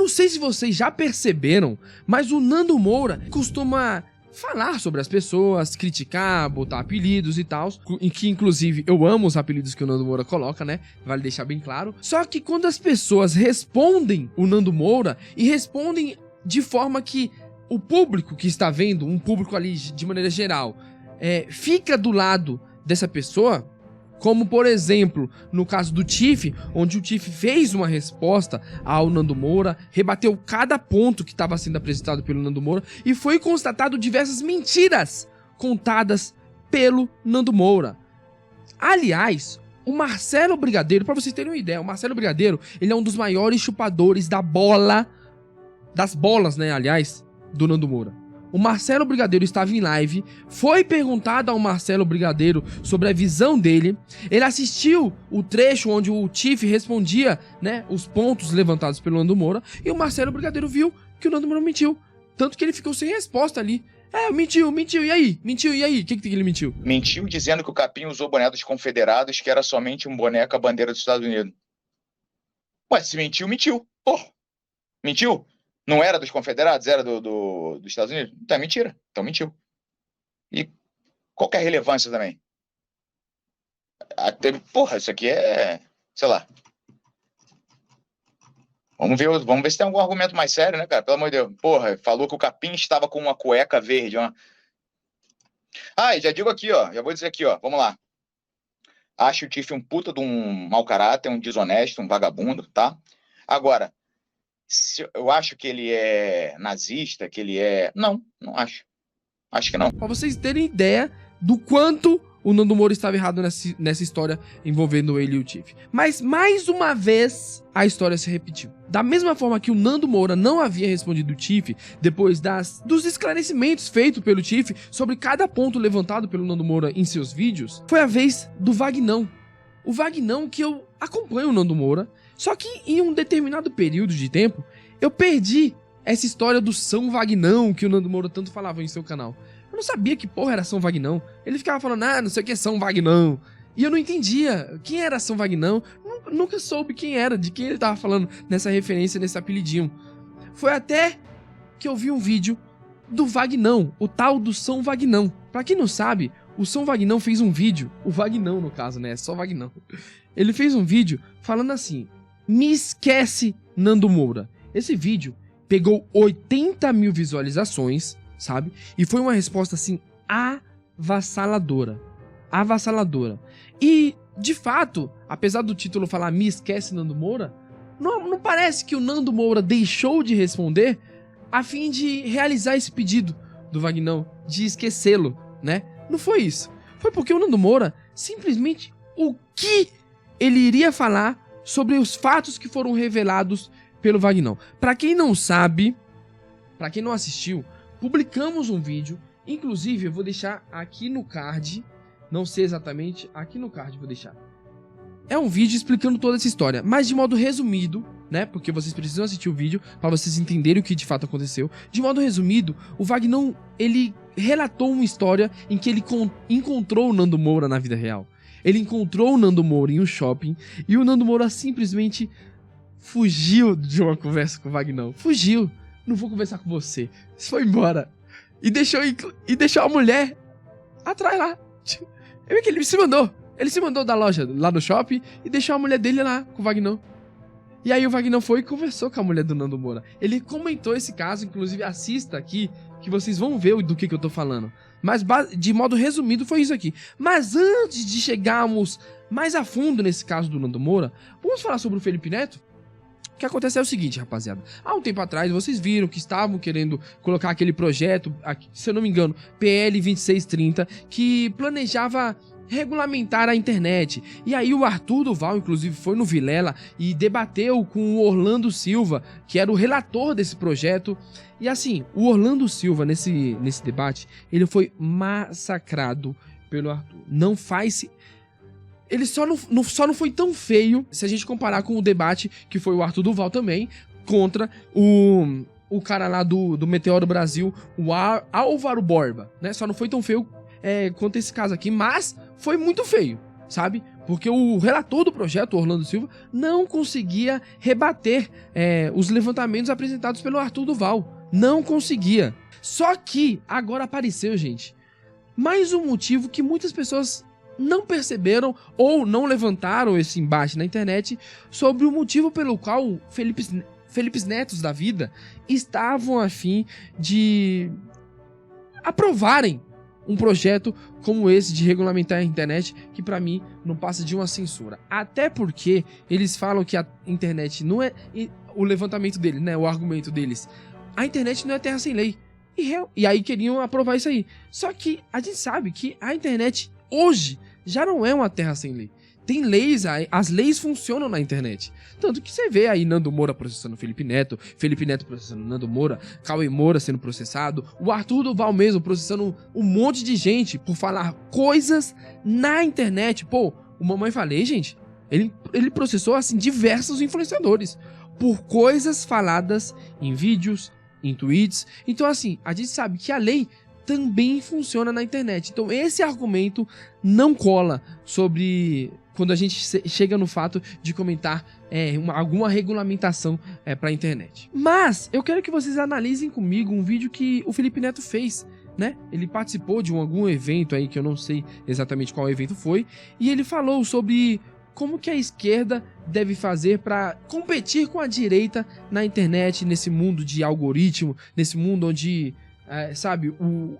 não sei se vocês já perceberam, mas o Nando Moura costuma falar sobre as pessoas, criticar, botar apelidos e tal, em que inclusive eu amo os apelidos que o Nando Moura coloca, né? Vale deixar bem claro. Só que quando as pessoas respondem o Nando Moura e respondem de forma que o público que está vendo, um público ali de maneira geral, fica do lado dessa pessoa, como por exemplo, no caso do Tiff, onde o Tiff fez uma resposta ao Nando Moura, rebateu cada ponto que estava sendo apresentado pelo Nando Moura e foi constatado diversas mentiras contadas pelo Nando Moura. Aliás, o Marcelo Brigadeiro, para vocês terem uma ideia, o Marcelo Brigadeiro, ele é um dos maiores chupadores das bolas, né, aliás, do Nando Moura. O Marcelo Brigadeiro estava em live, foi perguntado ao Marcelo Brigadeiro sobre a visão dele, ele assistiu o trecho onde o Tiff respondia, né, os pontos levantados pelo Nando Moura, e o Marcelo Brigadeiro viu que o Nando Moura mentiu, tanto que ele ficou sem resposta ali. Mentiu, e aí? Mentiu, e aí? O que ele mentiu? Mentiu dizendo que o Capim usou boné dos Confederados, que era somente um boné com a bandeira dos Estados Unidos. Ué, se mentiu, mentiu. Porra, mentiu? Não era dos Confederados? Era dos Estados Unidos? Então é mentira. Então mentiu. E qual que é a relevância também? Porra, isso aqui é... Sei lá. Vamos ver se tem algum argumento mais sério, né, cara? Pelo amor de Deus. Porra, falou que o Capim estava com uma cueca verde. E já digo aqui, ó. Já vou dizer aqui, ó. Vamos lá. Acho o Tiff um puta de um mau caráter, um desonesto, um vagabundo, tá? Agora... eu acho que ele é nazista, que ele é... Não acho. Acho que não. Pra vocês terem ideia do quanto o Nando Moura estava errado nessa história envolvendo ele e o Tiff. Mas, mais uma vez, a história se repetiu. Da mesma forma que o Nando Moura não havia respondido o Tiff, depois dos esclarecimentos feitos pelo Tiff sobre cada ponto levantado pelo Nando Moura em seus vídeos, foi a vez do Vagnão. O Vagnão, que eu acompanho o Nando Moura, só que em um determinado período de tempo, eu perdi essa história do São Vagnão que o Nando Moura tanto falava em seu canal. Eu não sabia que porra era São Vagnão. Ele ficava falando, não sei o que é São Vagnão. E eu não entendia quem era São Vagnão. Nunca soube quem era, de quem ele tava falando nessa referência, nesse apelidinho. Foi até que eu vi um vídeo do Vagnão, o tal do São Vagnão. Pra quem não sabe, o São Vagnão fez um vídeo, o Vagnão no caso, né, é só Vagnão. Ele fez um vídeo falando assim, me esquece Nando Moura. Esse vídeo pegou 80 mil visualizações, sabe? E foi uma resposta assim, avassaladora. Avassaladora. E, de fato, apesar do título falar me esquece Nando Moura, não parece que o Nando Moura deixou de responder a fim de realizar esse pedido do Vagnão, de esquecê-lo, né? Não foi isso. Foi porque o Nando Moura, simplesmente, o que ele iria falar sobre os fatos que foram revelados pelo Vagnão. Pra quem não sabe, pra quem não assistiu, publicamos um vídeo, inclusive eu vou deixar aqui no card, não sei exatamente, aqui no card vou deixar. É um vídeo explicando toda essa história, mas de modo resumido, né, porque vocês precisam assistir o vídeo para vocês entenderem o que de fato aconteceu. De modo resumido, o Vagnão, ele relatou uma história em que ele encontrou o Nando Moura na vida real. Ele encontrou o Nando Moura em um shopping e o Nando Moura simplesmente fugiu de uma conversa com o Vagnão. Fugiu. Não vou conversar com você. Foi embora. E deixou a mulher atrás lá. Ele se mandou. Ele se mandou da loja lá no shopping e deixou a mulher dele lá com o Vagnão. E aí o Vagnão foi e conversou com a mulher do Nando Moura. Ele comentou esse caso, inclusive assista aqui, que vocês vão ver do que eu tô falando. Mas de modo resumido foi isso aqui. Mas antes de chegarmos mais a fundo nesse caso do Nando Moura, vamos falar sobre o Felipe Neto? O que acontece é o seguinte, rapaziada. Há um tempo atrás, vocês viram que estavam querendo colocar aquele projeto, se eu não me engano, PL 2630, que planejava regulamentar a internet. E aí o Arthur Duval, inclusive, foi no Vilela e debateu com o Orlando Silva, que era o relator desse projeto. E assim, o Orlando Silva, nesse debate, ele foi massacrado pelo Arthur. Não faz... Ele só não foi tão feio se a gente comparar com o debate que foi o Arthur Duval também, contra o cara lá do Meteoro Brasil, o Álvaro Borba, né? Só não foi tão feio quanto esse caso aqui, mas foi muito feio, sabe? Porque o relator do projeto, Orlando Silva, não conseguia rebater os levantamentos apresentados pelo Arthur Duval. Não conseguia. Só que agora apareceu, gente, mais um motivo que muitas pessoas não perceberam ou não levantaram esse embate na internet sobre o motivo pelo qual Felipe Netos da vida estavam a fim de aprovarem um projeto como esse de regulamentar a internet, que pra mim não passa de uma censura. Até porque eles falam que a internet não é... O levantamento dele, né, o argumento deles, a internet não é terra sem lei. E aí queriam aprovar isso aí. Só que a gente sabe que a internet hoje já não é uma terra sem lei. Tem leis, as leis funcionam na internet. Tanto que você vê aí Nando Moura processando Felipe Neto processando Nando Moura, Cauê Moura sendo processado, o Arthur Duval mesmo processando um monte de gente por falar coisas na internet. Pô, o Mamãe Falei, gente, ele processou assim diversos influenciadores por coisas faladas em vídeos, em tweets. Então assim, a gente sabe que a lei também funciona na internet. Então esse argumento não cola sobre quando a gente chega no fato de comentar alguma regulamentação para a internet. Mas eu quero que vocês analisem comigo um vídeo que o Felipe Neto fez, né? Ele participou de algum evento aí que eu não sei exatamente qual evento foi, e ele falou sobre como que a esquerda deve fazer para competir com a direita na internet, nesse mundo de algoritmo, nesse mundo onde,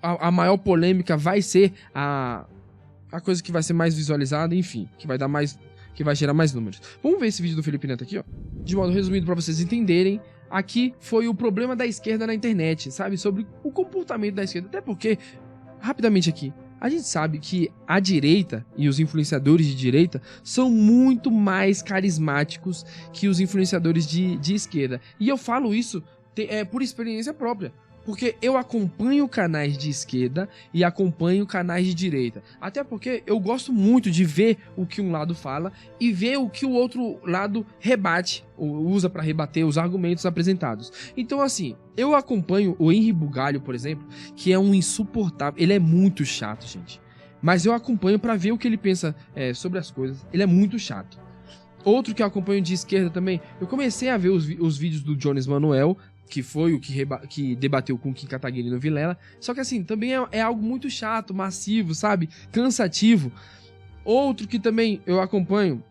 a maior polêmica vai ser a coisa que vai ser mais visualizada, enfim, que vai gerar mais números. Vamos ver esse vídeo do Felipe Neto aqui, ó. De modo resumido, para vocês entenderem, aqui foi o problema da esquerda na internet, sabe? Sobre o comportamento da esquerda. Até porque, rapidamente aqui, a gente sabe que a direita e os influenciadores de direita são muito mais carismáticos que os influenciadores de esquerda. E eu falo isso por experiência própria. Porque eu acompanho canais de esquerda e acompanho canais de direita. Até porque eu gosto muito de ver o que um lado fala e ver o que o outro lado rebate, ou usa para rebater os argumentos apresentados. Então assim, eu acompanho o Henri Bugalho, por exemplo, que é um insuportável. Ele é muito chato, gente. Mas eu acompanho para ver o que ele pensa sobre as coisas. Ele é muito chato. Outro que eu acompanho de esquerda também, eu comecei a ver os vídeos do Jones Manuel, que foi o que debateu com o Kim Kataguiri no Vilela. Só que assim, também é algo muito chato, massivo, sabe? Cansativo. Outro que também eu acompanho,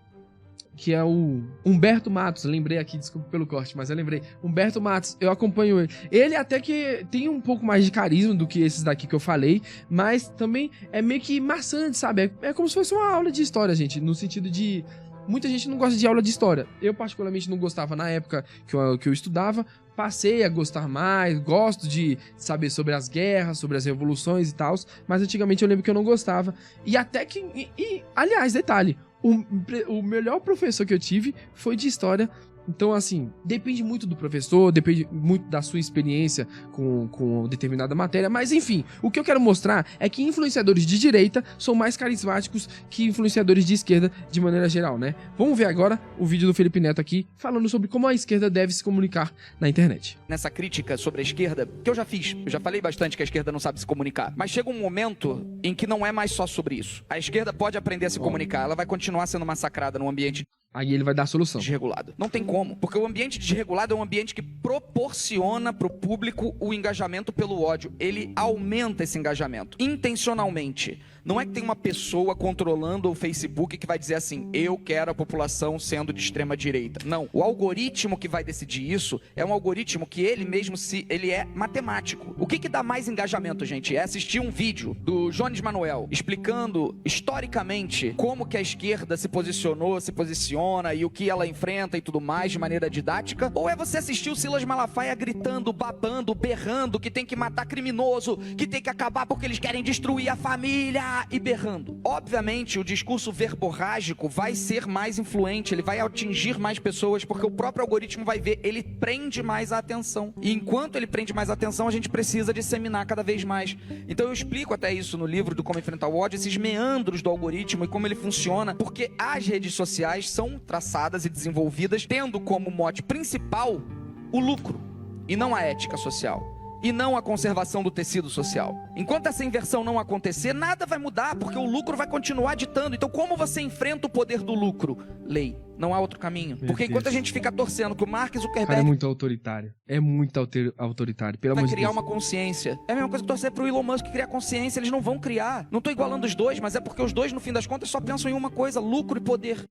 que é o Humberto Matos. Lembrei aqui, desculpa pelo corte, mas eu lembrei. Humberto Matos, eu acompanho ele. Ele até que tem um pouco mais de carisma do que esses daqui que eu falei, mas também é meio que maçante, sabe? É como se fosse uma aula de história, gente, no sentido de... Muita gente não gosta de aula de história. Eu particularmente não gostava na época que eu estudava. Passei a gostar mais, gosto de saber sobre as guerras, sobre as revoluções e tal. Mas antigamente eu lembro que eu não gostava. E até que... aliás, detalhe. O melhor professor que eu tive foi de história. Então, assim, depende muito do professor, depende muito da sua experiência com determinada matéria, mas enfim, o que eu quero mostrar é que influenciadores de direita são mais carismáticos que influenciadores de esquerda de maneira geral, né? Vamos ver agora o vídeo do Felipe Neto aqui, falando sobre como a esquerda deve se comunicar na internet. Nessa crítica sobre a esquerda, que eu já fiz, eu já falei bastante que a esquerda não sabe se comunicar, mas chega um momento em que não é mais só sobre isso. A esquerda pode aprender a se comunicar, ela vai continuar sendo massacrada num ambiente Aí ele vai dar a solução. Desregulado. Não tem como, porque o ambiente desregulado é um ambiente que proporciona pro público o engajamento pelo ódio. Ele aumenta esse engajamento, intencionalmente. Não é que tem uma pessoa controlando o Facebook que vai dizer assim, eu quero a população sendo de extrema direita. Não. O algoritmo que vai decidir isso é um algoritmo que ele mesmo ele é matemático. O que dá mais engajamento, gente? É assistir um vídeo do Jones Manuel explicando historicamente como que a esquerda se posicionou, se posiciona e o que ela enfrenta e tudo mais de maneira didática? Ou é você assistir o Silas Malafaia gritando, babando, berrando que tem que matar criminoso, que tem que acabar porque eles querem destruir a família e berrando? Obviamente, o discurso verborrágico vai ser mais influente, ele vai atingir mais pessoas, porque o próprio algoritmo vai ver, ele prende mais a atenção. E enquanto ele prende mais a atenção, a gente precisa disseminar cada vez mais. Então eu explico até isso no livro do Como Enfrentar o Ódio, esses meandros do algoritmo e como ele funciona, porque as redes sociais são traçadas e desenvolvidas tendo como mote principal o lucro, e não a ética social. e não a conservação do tecido social. Enquanto essa inversão não acontecer, nada vai mudar, porque o lucro vai continuar ditando. Então, como você enfrenta o poder do lucro? Lei. Não há outro caminho. Porque enquanto a gente fica torcendo que o Mark Zuckerberg... Cara, é muito autoritário. É muito autoritário, pelo amor de Deus. Vai criar uma consciência. É a mesma coisa que torcer pro Elon Musk criar consciência. Eles não vão criar. Não tô igualando os dois, mas é porque os dois, no fim das contas, só pensam em uma coisa: lucro e poder.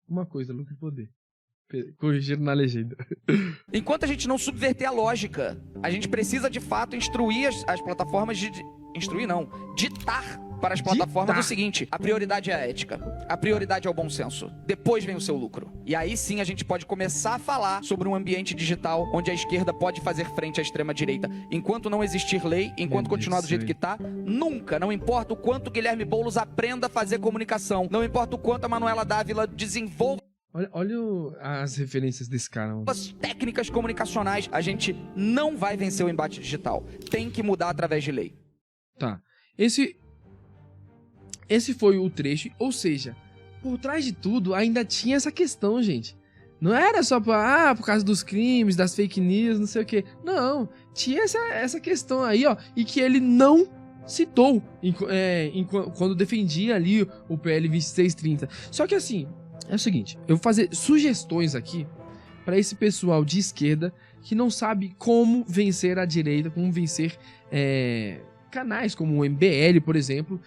Uma coisa, lucro e poder. Corrigindo na legenda. Enquanto a gente não subverter a lógica, a gente precisa, de fato, instruir as plataformas Instruir não. Ditar para as plataformas o seguinte: a prioridade é a ética, a prioridade é o bom senso, depois vem o seu lucro. E aí sim a gente pode começar a falar sobre um ambiente digital onde a esquerda pode fazer frente à extrema direita. Enquanto não existir lei, enquanto continuar do jeito que tá, nunca, não importa o quanto Guilherme Boulos aprenda a fazer comunicação, não importa o quanto a Manuela Dávila desenvolva Olha as referências desse cara. as técnicas comunicacionais, a gente não vai vencer o embate digital. Tem que mudar através de lei. Tá. Esse foi o trecho, ou seja, por trás de tudo ainda tinha essa questão, gente. Não era só por causa dos crimes, das fake news, não sei o quê. Não, tinha essa questão aí, ó, e que ele não citou quando defendia ali o PL 2630. Só que assim, é o seguinte, eu vou fazer sugestões aqui para esse pessoal de esquerda que não sabe como vencer a direita, como vencer canais como o MBL, por exemplo,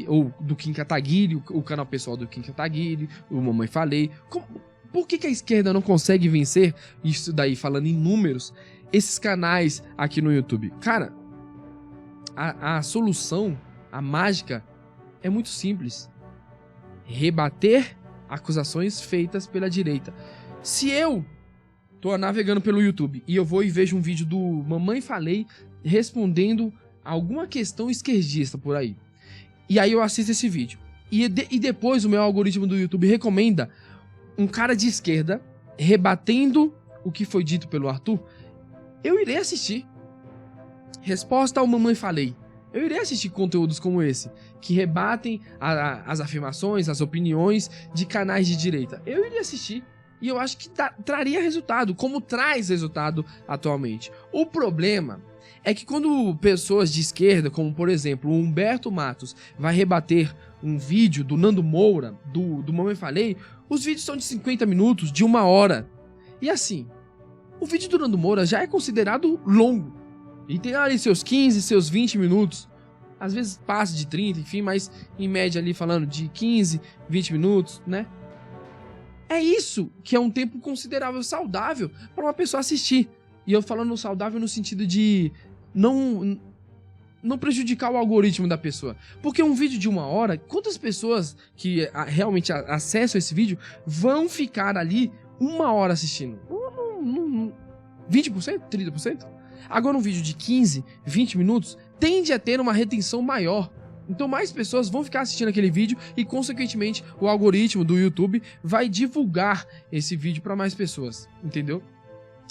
ou do Kim Kataguiri, o canal pessoal do Kim Kataguiri, o Mamãe Falei. Por que a esquerda não consegue vencer isso daí, falando em números, esses canais aqui no YouTube? Cara, a solução, a mágica, é muito simples. Rebater acusações feitas pela direita. Se eu tô navegando pelo YouTube e eu vou e vejo um vídeo do Mamãe Falei respondendo alguma questão esquerdista por aí, e aí eu assisto esse vídeo, e depois o meu algoritmo do YouTube recomenda um cara de esquerda rebatendo o que foi dito pelo Arthur, eu irei assistir. Resposta ao Mamãe Falei. Eu irei assistir conteúdos como esse, que rebatem as afirmações, as opiniões de canais de direita. Eu iria assistir. E eu acho que traria resultado, como traz resultado atualmente. O problema é que quando pessoas de esquerda, como por exemplo o Humberto Matos, vai rebater um vídeo do Nando Moura, do Mamãe Falei, os vídeos são de 50 minutos, de 1 hora. E assim, o vídeo do Nando Moura já é considerado longo. E tem ali seus 15, seus 20 minutos. Às vezes passa de 30, enfim, mas em média ali falando de 15, 20 minutos, né? É isso que é um tempo considerável, saudável para uma pessoa assistir. E eu falando saudável no sentido de não prejudicar o algoritmo da pessoa. Porque um vídeo de 1 hora, quantas pessoas que realmente acessam esse vídeo vão ficar ali 1 hora assistindo? 20%? 30%? Agora um vídeo de 15, 20 minutos tende a ter uma retenção maior. Então mais pessoas vão ficar assistindo aquele vídeo e, consequentemente, o algoritmo do YouTube vai divulgar esse vídeo para mais pessoas, entendeu?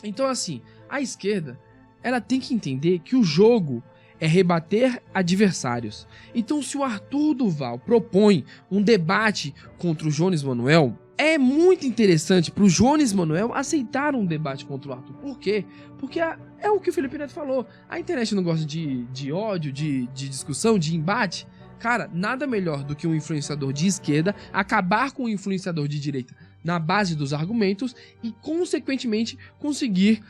Então assim, a esquerda, ela tem que entender que o jogo é rebater adversários. Então se o Arthur Duval propõe um debate contra o Jones Manuel, é muito interessante para o Jones Manuel aceitar um debate contra o Arthur. Por quê? Porque é o que o Felipe Neto falou. A internet não gosta de ódio, de discussão, de embate. Cara, nada melhor do que um influenciador de esquerda acabar com um influenciador de direita na base dos argumentos e, consequentemente, conseguir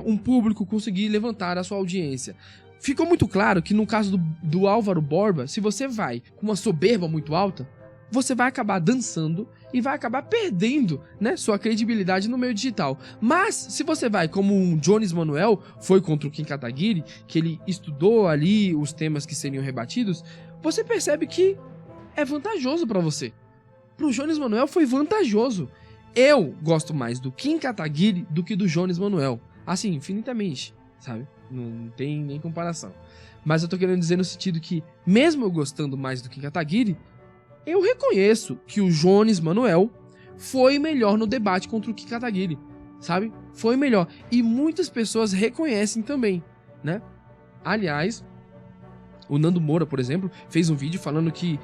um público, conseguir levantar a sua audiência. Ficou muito claro que no caso do Álvaro Borba, se você vai com uma soberba muito alta, você vai acabar dançando e vai acabar perdendo, né, sua credibilidade no meio digital. Mas, se você vai como um Jones Manuel foi contra o Kim Kataguiri, que ele estudou ali os temas que seriam rebatidos, você percebe que é vantajoso para você. Pro Jones Manuel foi vantajoso. Eu gosto mais do Kim Kataguiri do que do Jones Manuel. Assim, infinitamente, sabe? Não tem nem comparação. Mas eu tô querendo dizer no sentido que, mesmo eu gostando mais do Kim Kataguiri, eu reconheço que o Jones Manuel foi melhor no debate contra o Kim Kataguiri, sabe? Foi melhor. E muitas pessoas reconhecem também, né? Aliás, o Nando Moura, por exemplo, fez um vídeo falando que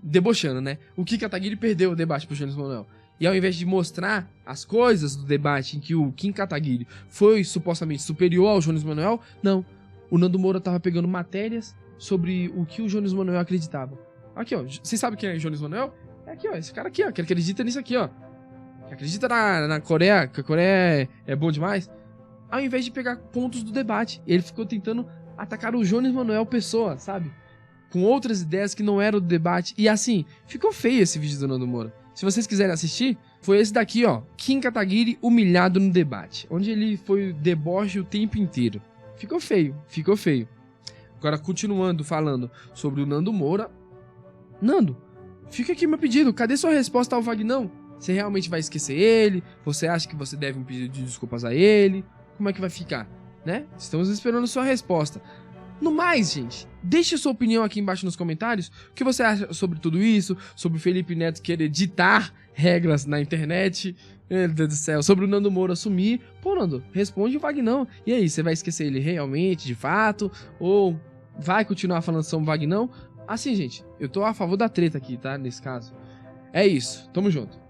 debochando, né? O Kim Kataguiri perdeu o debate pro Jones Manuel. E ao invés de mostrar as coisas do debate em que o Kim Kataguiri foi supostamente superior ao Jones Manoel, não. O Nando Moura tava pegando matérias sobre o que o Jones Manoel acreditava. Aqui, ó. Vocês sabem quem é o Jones Manoel? É aqui, ó. Esse cara aqui, ó. Que acredita nisso aqui, ó. Que acredita na Coreia, que a Coreia é bom demais. Ao invés de pegar pontos do debate, ele ficou tentando atacar o Jones Manoel Pessoa, sabe? Com outras ideias que não eram do debate. E assim, ficou feio esse vídeo do Nando Moura. Se vocês quiserem assistir, foi esse daqui, ó. Kim Kataguiri humilhado no debate. Onde ele foi deboche o tempo inteiro. Ficou feio, ficou feio. Agora, continuando falando sobre o Nando Moura. Nando, fica aqui meu pedido. Cadê sua resposta ao Vagnão? Você realmente vai esquecer ele? Você acha que você deve um pedido de desculpas a ele? Como é que vai ficar, né? Estamos esperando sua resposta. No mais, gente, deixe sua opinião aqui embaixo nos comentários. O que você acha sobre tudo isso? Sobre o Felipe Neto querer ditar regras na internet? Meu Deus do céu. Sobre o Nando Moura sumir. Pô, Nando, responde o Vagnão. E aí, você vai esquecer ele realmente, de fato? Ou vai continuar falando sobre o Vagnão? Assim, gente, eu tô a favor da treta aqui, tá? Nesse caso. É isso. Tamo junto.